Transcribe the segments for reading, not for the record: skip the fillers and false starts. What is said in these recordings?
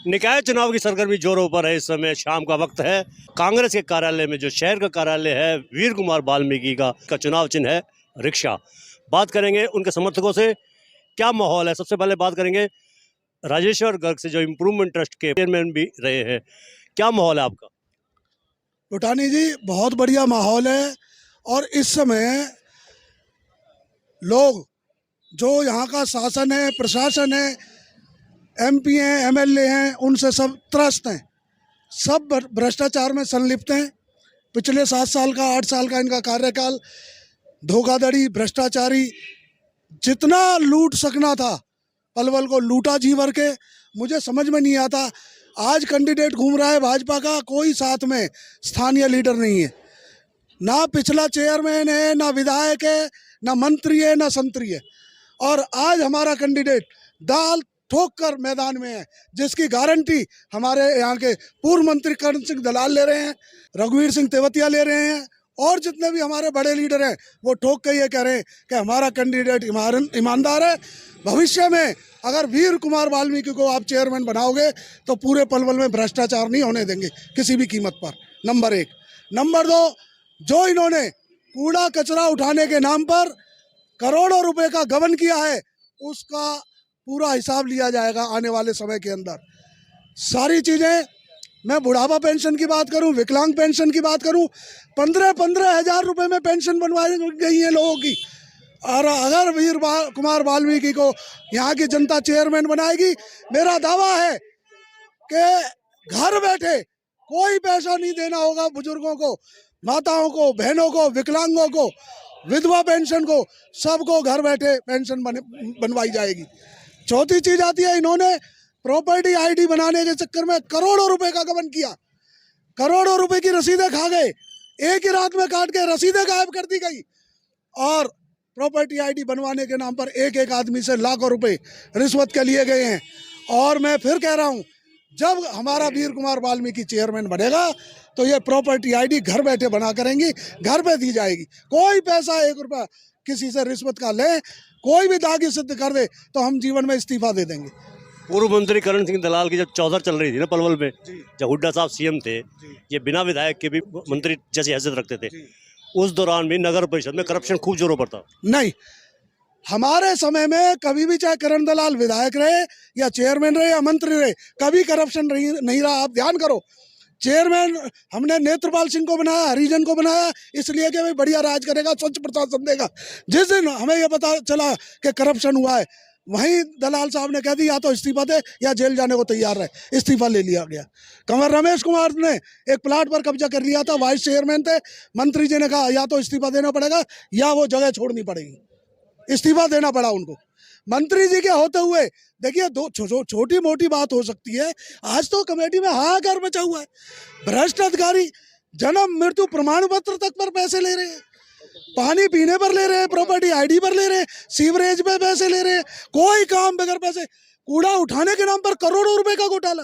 निकाय चुनाव की सरगर्मी जोरों पर है। इस समय शाम का वक्त है। कांग्रेस के कार्यालय में जो शहर का कार्यालय है वीर कुमार वाल्मीकि का चुनाव चिन्ह है रिक्शा। बात करेंगे उनके समर्थकों से, क्या माहौल है। सबसे पहले बात करेंगे राजेश्वर गर्ग से, जो इम्प्रूवमेंट ट्रस्ट के चेयरमैन भी रहे हैं। क्या माहौल है आपका? उठानी जी, बहुत बढ़िया माहौल है। और इस समय लोग जो यहाँ का शासन है, प्रशासन है, एमपी हैं, एमएलए हैं, उनसे सब त्रस्त हैं, सब भ्रष्टाचार में संलिप्त हैं। पिछले 7 साल का 8 साल का इनका कार्यकाल धोखाधड़ी, भ्रष्टाचारी, जितना लूट सकना था पलवल को लूटा जी भर के। मुझे समझ में नहीं आता, आज कैंडिडेट घूम रहा है भाजपा का, कोई साथ में स्थानीय लीडर नहीं है, ना पिछला चेयरमैन है, ना विधायक है, ना मंत्री है, ना संतरी है। और आज हमारा कैंडिडेट दाल ठोक कर मैदान में है, जिसकी गारंटी हमारे यहाँ के पूर्व मंत्री करण सिंह दलाल ले रहे हैं, रघुवीर सिंह तेवतिया ले रहे हैं, और जितने भी हमारे बड़े लीडर हैं वो ठोक के ये कह रहे हैं कि हमारा कैंडिडेट ईमानदार है। भविष्य में अगर वीर कुमार वाल्मीकि को आप चेयरमैन बनाओगे तो पूरे पलवल में भ्रष्टाचार नहीं होने देंगे किसी भी कीमत पर, नंबर 1। नंबर 2, जो इन्होंने कूड़ा कचरा उठाने के नाम पर करोड़ों रुपए का गबन किया है, उसका पूरा हिसाब लिया जाएगा आने वाले समय के अंदर। सारी चीज़ें, मैं बुढ़ापा पेंशन की बात करूं, विकलांग पेंशन की बात करूं, 15-15 हज़ार रुपये में पेंशन बनवाई गई है लोगों की। और अगर वीर कुमार वाल्मीकि को यहाँ की जनता चेयरमैन बनाएगी, मेरा दावा है कि घर बैठे कोई पैसा नहीं देना होगा बुजुर्गों को, माताओं को, बहनों को, विकलांगों को, विधवा पेंशन को, सबको घर बैठे पेंशन बनवाई जाएगी। चौथी चीज आती है, इन्होंने प्रॉपर्टी आईडी बनाने के चक्कर में करोड़ों रुपए का गबन किया, करोड़ों रुपए की रसीदें खा गए, एक ही रात में काट के रसीदें गायब कर दी गई। और प्रॉपर्टी आईडी बनवाने के नाम पर एक एक आदमी से लाखों रुपए रिश्वत के लिए गए हैं। और मैं फिर कह रहा हूँ, जब हमारा वीर कुमार वाल्मीकि चेयरमैन बनेगा तो ये प्रॉपर्टी आईडी घर बैठे बना करेंगी, घर पे दी जाएगी। कोई पैसा 1 रुपया किसी से रिश्वत का ले, कोई भी दागी सिद्ध कर दे तो हम जीवन में इस्तीफा दे देंगे। पूर्व मंत्री करण सिंह दलाल की जब चौधर चल रही थी ना पलवल में, जब हुड्डा साहब सीएम थे, ये बिना विधायक के भी मंत्री जैसी हैसियत रखते थे, उस दौरान भी नगर परिषद में करप्शन खूब जोरों पर था। नहीं, हमारे समय में कभी भी, चाहे करण दलाल विधायक रहे या चेयरमैन रहे या मंत्री रहे, कभी करप्शन नहीं रहा। आप ध्यान करो, चेयरमैन हमने नेत्रपाल सिंह को बनाया, हरिजन को बनाया, इसलिए कि भाई बढ़िया राज करेगा, स्वच्छ प्रशासन देगा। जिस दिन हमें यह पता चला कि करप्शन हुआ है, वहीं दलाल साहब ने कह दी या तो इस्तीफा दे या जेल जाने को तैयार रहे, इस्तीफा ले लिया गया। कंवर रमेश कुमार ने एक प्लाट पर कब्जा कर लिया था, वाइस चेयरमैन थे, मंत्री जी ने कहा या तो इस्तीफा देना पड़ेगा या वो जगह छोड़नी पड़ेगी, इस्तीफा देना पड़ा उनको। मंत्री जी के होते हुए देखिए, दो छोटी मोटी बात हो सकती है, आज तो कमेटी में हाहाकार मचा हुआ है। भ्रष्ट अधिकारी जन्म मृत्यु प्रमाण पत्र तक पर पैसे ले रहे हैं, पानी पीने पर ले रहे हैं, प्रॉपर्टी आईडी पर ले रहे हैं, सीवरेज पे पैसे ले रहे हैं, कोई काम बगैर पैसे, कूड़ा उठाने के नाम पर करोड़ों रुपए का घोटाला,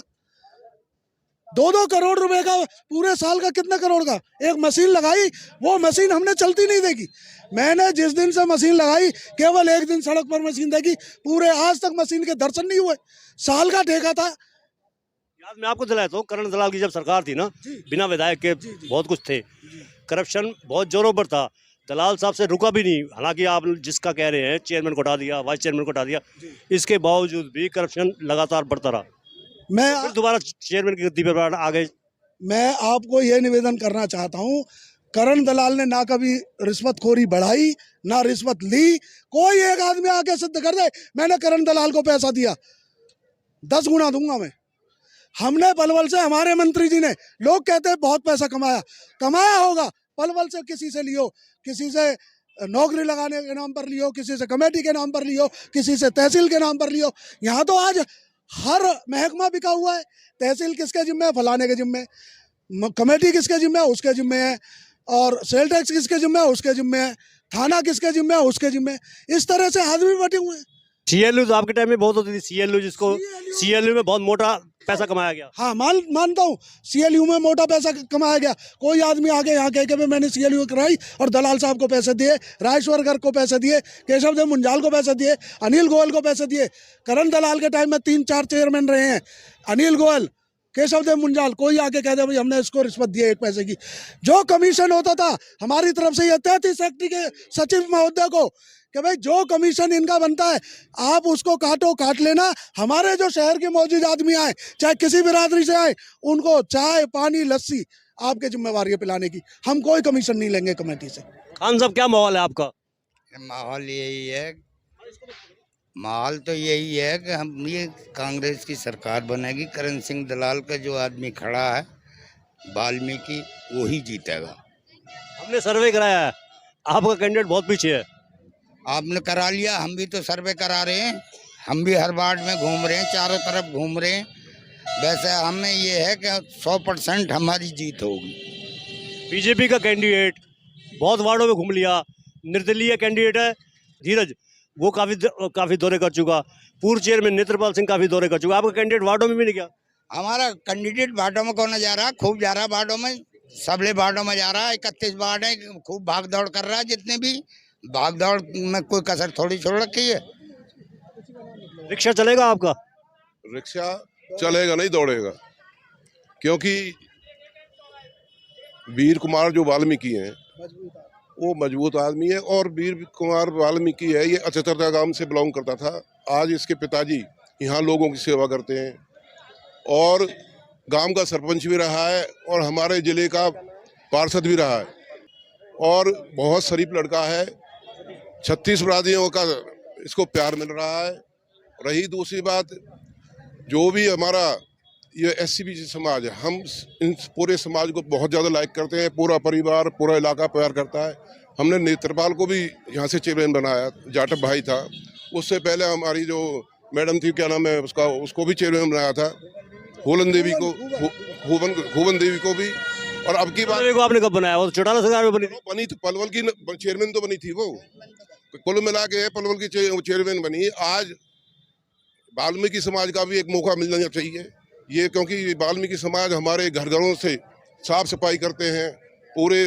2-2 करोड़ रुपए का, पूरे साल का कितने करोड़ का। एक मशीन लगाई, वो मशीन हमने चलती नहीं देखी। मैंने जिस दिन से मशीन लगाई, केवल एक दिन सड़क पर मशीन देखी, पूरे आज तक मशीन के दर्शन नहीं हुए। साल का ठेका था। याद मैं आपको दिलाता हूँ, करण दलाल की जब सरकार थी ना, बिना विधायक के बहुत कुछ थे, करप्शन बहुत जोरों पर था, दलाल साहब से रुका भी नहीं। हालांकि आप जिसका कह रहे हैं चेयरमैन को हटा दिया, वाइस चेयरमैन को हटा दिया, इसके बावजूद भी करप्शन लगातार बढ़ता रहा। मैं दोबारा चेयरमैन की गद्दी पर आ गए। मैं आपको ये निवेदन करना चाहता हूँ, करण दलाल ने ना कभी रिश्वतखोरी बढ़ाई, ना रिश्वत ली। कोई एक आदमी आके सिद्ध कर दे मैंने करण दलाल को पैसा दिया, 10 गुना दूंगा मैं। हमने पलवल से, हमारे मंत्री जी ने, लोग कहते हैं बहुत पैसा कमाया होगा, पलवल से किसी से लियो, किसी से नौकरी लगाने के नाम पर लियो, किसी से कमेटी के नाम पर लियो, किसी से तहसील के नाम पर लियो। यहाँ तो आज हर महकमा बिका हुआ है। तहसील किसके जिम्मे है? फलाने के जिम्मे। कमेटी किसके जिम्मे है? उसके जिम्मे है। और सेल टैक्स किसके जिम्मे है? उसके जिम्मे है। थाना किसके जिम्मे है? उसके जिम्मे। इस तरह से आदमी बटे हुए हैं। सीएलयू तो आपके टाइम में बहुत होती थी, सीएलयू जिसको सीएलयू में बहुत मोटा पैसा कमाया गया। हाँ मानता हूँ, CLU में मोटा पैसा कमाया गया। कोई आदमी आगे यहाँ कह के भी मैंने CLU कराई और दलाल साहब को पैसे दिए, राजेश्वर गर्ग को पैसे दिए, केशव देव मुंजाल को पैसे दिए, अनिल गोयल को पैसे दिए। करण दलाल के टाइम में 3-4 चेयरमैन रहे हैं, अनिल गोयल, केशव देव मुंजाल। कोई आके कह दे भाई हमने इसको रिश्वत दी है 1 पैसे की। जो कमीशन होता था हमारी तरफ से, ये 33 सेक्टर के सचिव महोदय को कि भाई जो कमीशन इनका बनता है आप उसको काट लेना। हमारे जो शहर के मौजूद आदमी आए, चाहे किसी बिरादरी से आए, उनको चाय पानी लस्सी आपके जिम्मेवारी है पिलाने की। हम कोई कमीशन नहीं लेंगे कमेटी से। खान साहब क्या माहौल है आपका? माहौल यही है, माहौल तो यही है कि हम ये कांग्रेस की सरकार बनेगी। करण सिंह दलाल का जो आदमी खड़ा है वाल्मीकि, वो ही जीतेगा। हमने सर्वे कराया है, आपका कैंडिडेट बहुत पीछे है। आपने करा लिया, हम भी तो सर्वे करा रहे हैं। हम भी हर वार्ड में घूम रहे हैं, चारों तरफ घूम रहे हैं। वैसे हमें ये है कि 100% हमारी जीत होगी। बीजेपी का कैंडिडेट बहुत वार्डों में घूम लिया। निर्दलीय कैंडिडेट है धीरज, वो काफी दौरे कर चुका। पूर्व चेयरमैन नेत्रपाल सिंह काफी दौरे कर चुका। आपका कैंडिडेट वार्डों में भी नहीं गया? हमारा कैंडिडेट वार्डों में कौन जा रहा, खूब जा रहा वार्डों में, सबले वार्डों में जा रहा है। 31 वार्ड है, खूब भाग दौड़ कर रहा है। जितने भी भाग दौड़ में कोई कसर थोड़ी छोड़ रखी है। रिक्शा चलेगा आपका? रिक्शा चलेगा नहीं, दौड़ेगा। क्योंकि वीर कुमार जो वाल्मीकि हैं वो मजबूत आदमी है। और वीर कुमार वाल्मीकि है, ये अचतरता गांव से बिलोंग करता था। आज इसके पिताजी यहाँ लोगों की सेवा करते हैं और गांव का सरपंच भी रहा है और हमारे ज़िले का पार्षद भी रहा है और बहुत शरीफ लड़का है। 36 बरादरियों का इसको प्यार मिल रहा है। रही दूसरी बात, जो भी हमारा ये SC-BC समाज है, हम इन पूरे समाज को बहुत ज़्यादा लाइक करते हैं। पूरा परिवार, पूरा इलाका प्यार करता है। हमने नेत्रपाल को भी यहाँ से चेयरमैन बनाया, जाटव भाई था। उससे पहले हमारी जो मैडम थी, क्या नाम है उसका, उसको भी चेयरमैन बनाया था। हुवन देवी को भी। और अब की बात आपने कब बनाया? वो चौटाला सरकार में बनी थी, पलवल की चेयरमैन तो बनी थी वो। कुल मिला के पलवल की चेयरमैन बनी। आज वाल्मीकि समाज का भी एक मौका मिलना चाहिए ये, क्योंकि वाल्मीकि समाज हमारे घरों से साफ सफाई करते हैं पूरे।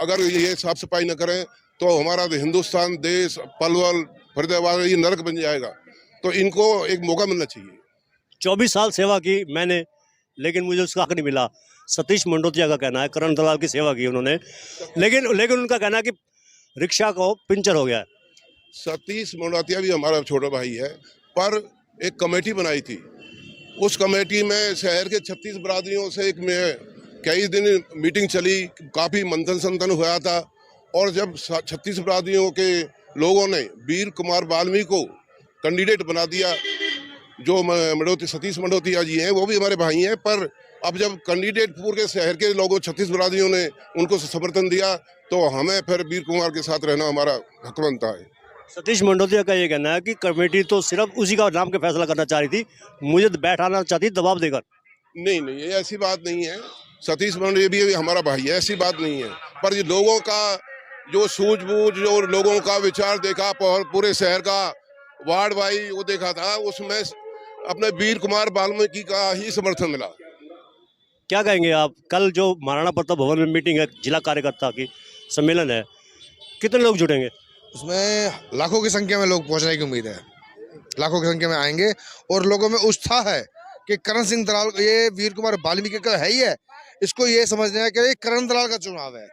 अगर ये साफ सफाई न करें तो हमारा हिंदुस्तान देश, पलवल, फरीदाबाद ये नरक बन जाएगा। तो इनको एक मौका मिलना चाहिए। 24 साल सेवा की मैंने, लेकिन मुझे उसका हक नहीं मिला। सतीश मंडोतिया का कहना है करण दलाल की सेवा की उन्होंने, लेकिन उनका कहना है कि रिक्शा को पंचर हो गया है। सतीश मंडोतिया भी हमारा छोटा भाई है, पर एक कमेटी बनाई थी। उस कमेटी में शहर के 36 बरादरियों से कई दिन मीटिंग चली, काफ़ी मंथन संतन हुआ था। और जब 36 बरादरियों के लोगों ने वीर कुमार वाल्मीकि को कैंडिडेट बना दिया, जो सतीश मंडोतिया जी हैं वो भी हमारे भाई हैं, पर अब जब कैंडिडेट पूरे शहर के लोगों 36 बरादरियों ने उनको समर्थन दिया तो हमें फिर वीर कुमार के साथ रहना हमारा हक बनता है। सतीश मंडोतिया का ये कहना है कि कमेटी तो सिर्फ उसी का नाम के फैसला करना चाह रही थी, मुझे बैठाना चाहती दबाव देकर। नहीं, ये ऐसी बात नहीं है। सतीश मंडोतिया भी हमारा भाई है, ऐसी बात नहीं है। पर ये लोगों का जो सूझबूझ, जो लोगों का विचार देखा, पूरे शहर का वार्ड वाई वो देखा था, उसमें अपने वीर कुमार वाल्मीकि का ही समर्थन मिला। क्या कहेंगे आप? कल जो महाराणा प्रताप भवन में मीटिंग है, जिला कार्यकर्ता की सम्मेलन है, कितने लोग जुटेंगे? उसमें लाखों की संख्या में लोग पहुंचने की उम्मीद है। लाखों की संख्या में आएंगे और लोगों में उत्साह है कि करण सिंह दलाल, ये वीर कुमार वाल्मीकि का है ही है, इसको ये समझना है कि ये करण दलाल का चुनाव है।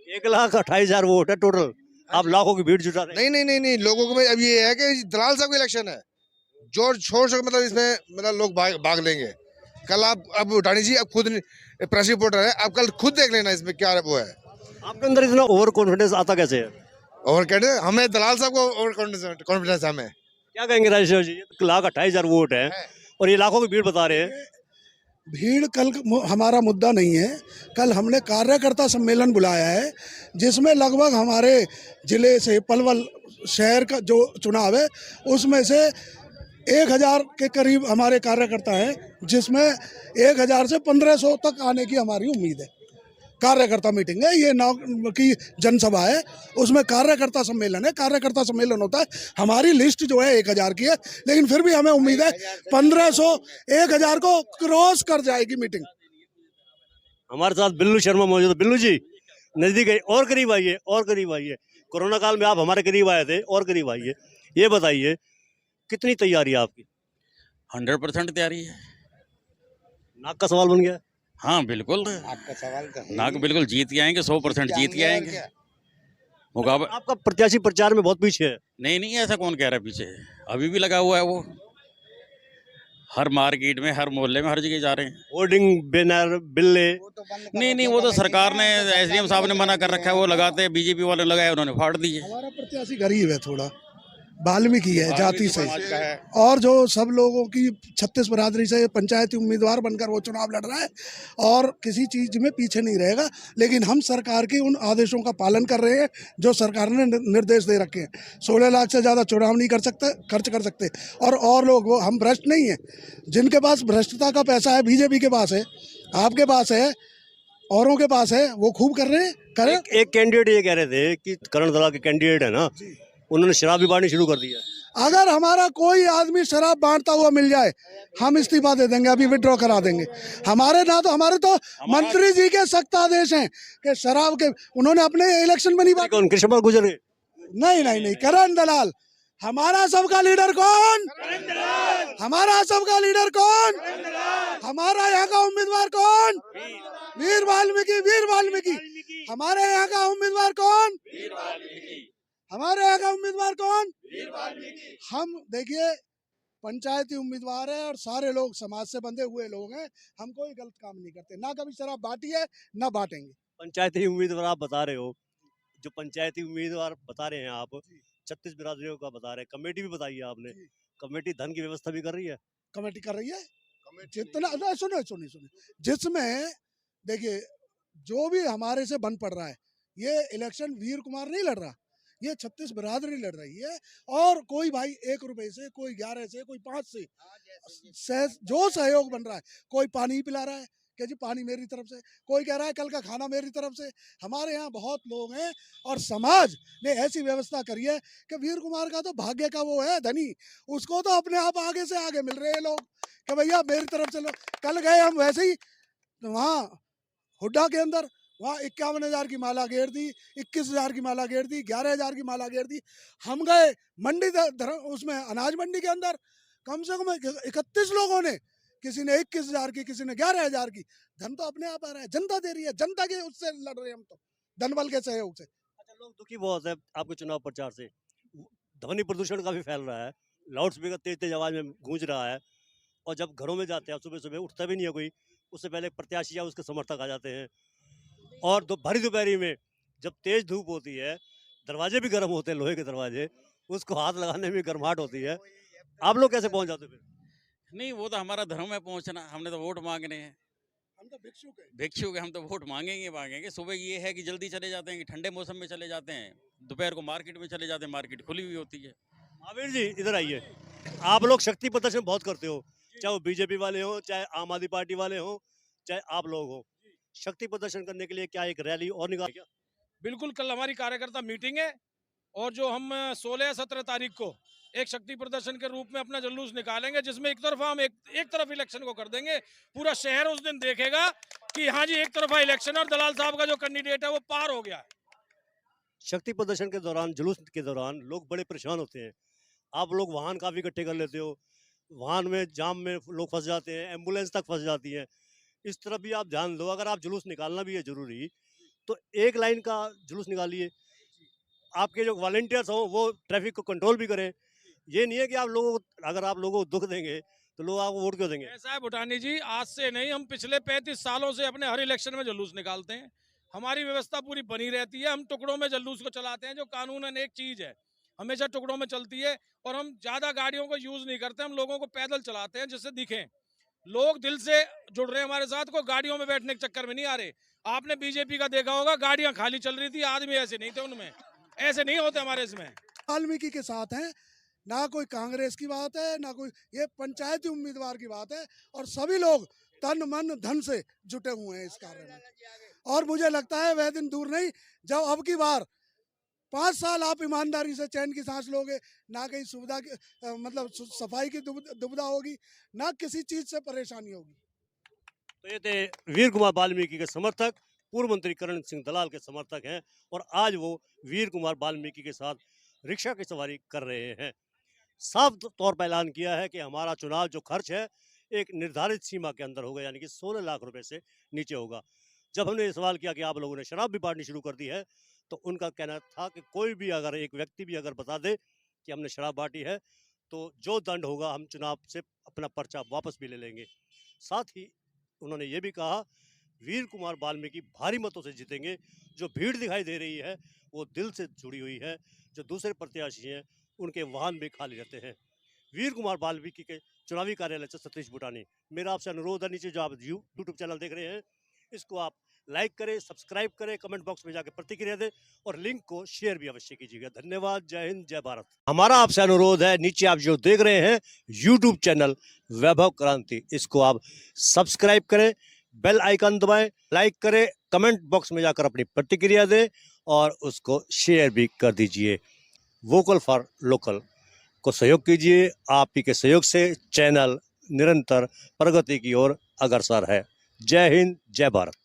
1,28,000 वोट है टोटल, आप लाखों की भीड़ जुटा रहे हैं। नहीं, लोगों को अब ये है कि दलाल साहब का इलेक्शन है, जोर छोड़ सके मतलब इसमें लोग भाग लेंगे। कल आप अब उठानी जी, अब खुद प्रेस रिपोर्टर है, आप कल खुद देख लेना इसमें क्या वो है। आपके अंदर इतना ओवर कॉन्फिडेंस आता कैसे है? ओवर कॉन्फिडेंस हमें, दलाल साहब को ओवर कॉन्फिडेंस हमें। क्या कहेंगे राजेश्वर जी? 1,28,000 वोट है और ये लाखों की भीड़ बता रहे हैं। भीड़ कल हमारा मुद्दा नहीं है। कल हमने कार्यकर्ता सम्मेलन बुलाया है जिसमें लगभग हमारे जिले से पलवल शहर का जो चुनाव है उसमें से 1,000 के करीब हमारे कार्यकर्ता हैं, जिसमें 1,000 से 1,500 तक आने की हमारी उम्मीद है। कार्यकर्ता मीटिंग है, ये नौ की जनसभा है, उसमें कार्यकर्ता सम्मेलन है। कार्यकर्ता सम्मेलन होता है, हमारी लिस्ट जो है 1000 की है, लेकिन फिर भी हमें उम्मीद है 1500 1000 को क्रॉस कर जाएगी मीटिंग। हमारे साथ बिल्लू शर्मा मौजूद है। बिल्लू जी, नजदीक आइए, और करीब आइए, और करीब आइए। कोरोना काल में आप हमारे करीब आए थे, और करीब आइए। ये बताइए कितनी तैयारी है आपकी? 100% तैयारी है। नाक का सवाल बन गया। हाँ बिल्कुल, आपका सवाल का नाक बिल्कुल जीत के आएंगे, 100% जीत के आएंगे। मुकाबला आपका प्रत्याशी प्रचार में बहुत पीछे है। नहीं, ऐसा कौन कह रहा है पीछे, अभी भी लगा हुआ है वो। हर मार्केट में, हर मोहल्ले में, हर जगह जा रहे हैं। होर्डिंग, बैनर, बिल्ले। नहीं, वो तो सरकार ने, एसडीएम साहब ने मना कर रखा है, वो लगाते हैं, बीजेपी वाले लगाए, उन्होंने फाड़ दिए। हमारा प्रत्याशी गरीब है, थोड़ा वाल्मीकि है जाति से, समाज का है। और जो सब लोगों की 36 बरादरी से पंचायती उम्मीदवार बनकर वो चुनाव लड़ रहा है और किसी चीज में पीछे नहीं रहेगा। लेकिन हम सरकार के उन आदेशों का पालन कर रहे हैं जो सरकार ने निर्देश दे रखे हैं। 16 लाख से ज़्यादा चुनाव नहीं खर्च कर सकते। और लोग, वो हम भ्रष्ट नहीं है, जिनके पास भ्रष्टता का पैसा है, बीजेपी के पास है, आपके पास है, औरों के पास है, वो खूब कर रहे हैं। करें। एक कैंडिडेट ये कह रहे थे कि करण दलाल के कैंडिडेट है ना, उन्होंने शराब भी बांटनी शुरू कर दिया। अगर हमारा कोई आदमी शराब बांटता हुआ मिल जाए, हम इस्तीफा दे देंगे, अभी विड्रॉ करा देंगे। हमारे मंत्री जी के सख्त आदेश हैं कि शराब के, उन्होंने अपने इलेक्शन में नहीं बांटा। कौन? कृष्ण पाल गुर्जर? नहीं, करण दलाल। हमारा सबका लीडर कौन? हमारा सबका लीडर कौन? हमारा यहाँ का उम्मीदवार कौन? वीर वाल्मीकि। हमारे यहाँ का उम्मीदवार कौन? हमारे यहाँ का उम्मीदवार कौन? हम देखिए, पंचायती उम्मीदवार है और सारे लोग समाज से बंधे हुए लोग हैं। हम कोई गलत काम नहीं करते, ना कभी शराब बांटी है, ना बांटेंगे। पंचायती उम्मीदवार आप बता रहे हो, जो पंचायती उम्मीदवार बता रहे हैं आप, 36 बिरादरियों का बता रहे हैं, कमेटी भी बताई है आपने। कमेटी धन की व्यवस्था भी कर रही है। कमेटी कर रही है जितना, सुनिए, जिसमें देखिए, जो भी हमारे से बन पड़ रहा है, ये इलेक्शन वीर कुमार नहीं लड़ रहा, ये 36 बिरादरी लड़ रही है। और कोई भाई 1 रुपए से, कोई 11 से, कोई 5 से जो सहयोग बन रहा है, कोई पानी पिला रहा है कि जी पानी मेरी तरफ से, कोई कह रहा है कल का खाना मेरी तरफ से। हमारे यहाँ बहुत लोग हैं और समाज ने ऐसी व्यवस्था करी है कि वीर कुमार का तो भाग्य का वो है धनी, उसको तो अपने आप आगे से आगे मिल रहे हैं लोग कि भैया मेरी तरफ से लो। कल गए हम वैसे ही वहाँ हुड्डा के अंदर, वहाँ 51,000 की माला घेर दी, 21,000 की माला घेर दी, 11,000 की माला घेर दी। हम गए मंडी उसमें अनाज मंडी के अंदर, कम से कम 31 लोगों ने, किसी ने 21,000 की, किसी ने 11,000 की। धन तो अपने आप आ रहा है, जनता दे रही है, जनता के उससे लड़ रहे हैं हम तो, धन बल के सहयोग से। अच्छा, लोग दुखी बहुत है आपके चुनाव प्रचार से। ध्वनि प्रदूषण काफी फैल रहा है, लाउड स्पीकर तेज आवाज में गूंज रहा है, और जब घरों में जाते हैं सुबह उठता भी नहीं है कोई, उससे पहले प्रत्याशी या उसके समर्थक आ जाते हैं। और भरी दोपहरी में जब तेज धूप होती है, दरवाजे भी गर्म होते हैं, लोहे के दरवाजे, उसको हाथ लगाने में गर्माहट होती है। आप लोग कैसे पहुंच जाते फिर? नहीं, वो तो हमारा धर्म है पहुंचना, हमने तो वोट मांगने हैं। हम तो भिक्षुक है, हम तो वोट मांगेंगे। सुबह ये है कि जल्दी चले जाते हैं, कि ठंडे मौसम में चले जाते हैं, दोपहर को मार्केट में चले जाते हैं, मार्केट खुली हुई होती है। महावीर जी इधर आइए। आप लोग शक्ति प्रदर्शन बहुत करते हो, चाहे वो बीजेपी वाले हो, चाहे आम आदमी पार्टी वाले हो, चाहे आप लोग हो। शक्ति प्रदर्शन करने के लिए क्या एक रैली और निकाल क्या? बिल्कुल, कल हमारी कार्यकर्ता मीटिंग है और जो हम 16 या 17 तारीख को एक शक्ति प्रदर्शन के रूप में अपना जुलूस निकालेंगे, जिसमें एक तरफा हम एक तरफ इलेक्शन को कर देंगे। पूरा शहर उस दिन देखेगा कि हाँ जी, एक तरफा इलेक्शन और दलाल साहब का जो कैंडिडेट है वो पार हो गया है। शक्ति प्रदर्शन के दौरान, जुलूस के दौरान लोग बड़े परेशान होते हैं। आप लोग वाहन काफी इकट्ठे कर लेते हो, वाहन में जाम में लोग फंस जाते हैं, एम्बुलेंस तक फंस जाती है। इस तरफ भी आप ध्यान दो। अगर आप जुलूस निकालना भी है जरूरी, तो एक लाइन का जुलूस निकालिए। आपके जो वॉलंटियर्स हो वो ट्रैफिक को कंट्रोल भी करें। ये नहीं है कि अगर आप लोगों को दुख देंगे तो लोग आपको वोट क्यों देंगे? ऐसा है भूटानी जी, आज से नहीं, हम पिछले 35 सालों से अपने हर इलेक्शन में जुलूस निकालते हैं। हमारी व्यवस्था पूरी बनी रहती है। हम टुकड़ों में जुलूस को चलाते हैं, जो कानूनन एक चीज है, हमेशा टुकड़ों में चलती है। और हम ज्यादा गाड़ियों को यूज नहीं करते, हम लोगों को पैदल चलाते हैं, जिससे दिखें लोग दिल से जुड़ रहे हैं हमारे साथ, को गाड़ियों में बैठने के चक्कर में नहीं आ रहे। आपने बीजेपी का देखा होगा, गाड़ियां खाली चल रही थी, आदमी ऐसे नहीं थे उनमें, ऐसे नहीं होते हमारे इसमें। वाल्मीकि के साथ हैं, ना कोई कांग्रेस की बात है, ना कोई ये पंचायती उम्मीदवार की बात है। और सभी लोग तन मन धन से जुटे हुए हैं इस कार्य में। और मुझे लगता है वह दिन दूर नहीं जब अब की बार 5 साल आप ईमानदारी से चैन की सांस लोगे, ना कहीं सुविधा की मतलब सफाई की दुविधा होगी, ना किसी चीज़ से परेशानी होगी। तो ये थे वीर कुमार वाल्मीकि के समर्थक, पूर्व मंत्री करण सिंह दलाल के समर्थक हैं और आज वो वीर कुमार वाल्मीकि के साथ रिक्शा की सवारी कर रहे हैं। साफ तौर पर ऐलान किया है कि हमारा चुनाव जो खर्च है एक निर्धारित सीमा के अंदर होगा, यानी कि 16 लाख रुपए से नीचे होगा। जब हमने ये सवाल किया कि आप लोगों ने शराब भी बांटनी शुरू कर दी है, तो उनका कहना था कि कोई भी अगर एक व्यक्ति भी अगर बता दे कि हमने शराब बांटी है तो जो दंड होगा हम चुनाव से अपना पर्चा वापस भी ले लेंगे। साथ ही उन्होंने ये भी कहा वीर कुमार वाल्मीकि भारी मतों से जीतेंगे। जो भीड़ दिखाई दे रही है वो दिल से जुड़ी हुई है। जो दूसरे प्रत्याशी हैं उनके वाहन भी खाली रहते हैं। वीर कुमार वाल्मीकि के चुनावी कार्यालय से सतीश भूटानी। मेरा आपसे अनुरोध है, नीचे जो आप यूट्यूब चैनल देख रहे हैं इसको आप लाइक करें, सब्सक्राइब करें, कमेंट बॉक्स में जाकर प्रतिक्रिया दें और लिंक को शेयर भी अवश्य कीजिएगा। धन्यवाद। जय हिंद, जय भारत। हमारा आपसे अनुरोध है, नीचे आप जो देख रहे हैं यूट्यूब चैनल वैभव क्रांति, इसको आप सब्सक्राइब करें, बेल आइकन दबाएं, लाइक करें, कमेंट बॉक्स में जाकर अपनी प्रतिक्रिया दें और उसको शेयर भी कर दीजिए। वोकल फॉर लोकल को सहयोग कीजिए। आप ही के सहयोग से चैनल निरंतर प्रगति की ओर अग्रसर है। जय हिंद, जय भारत।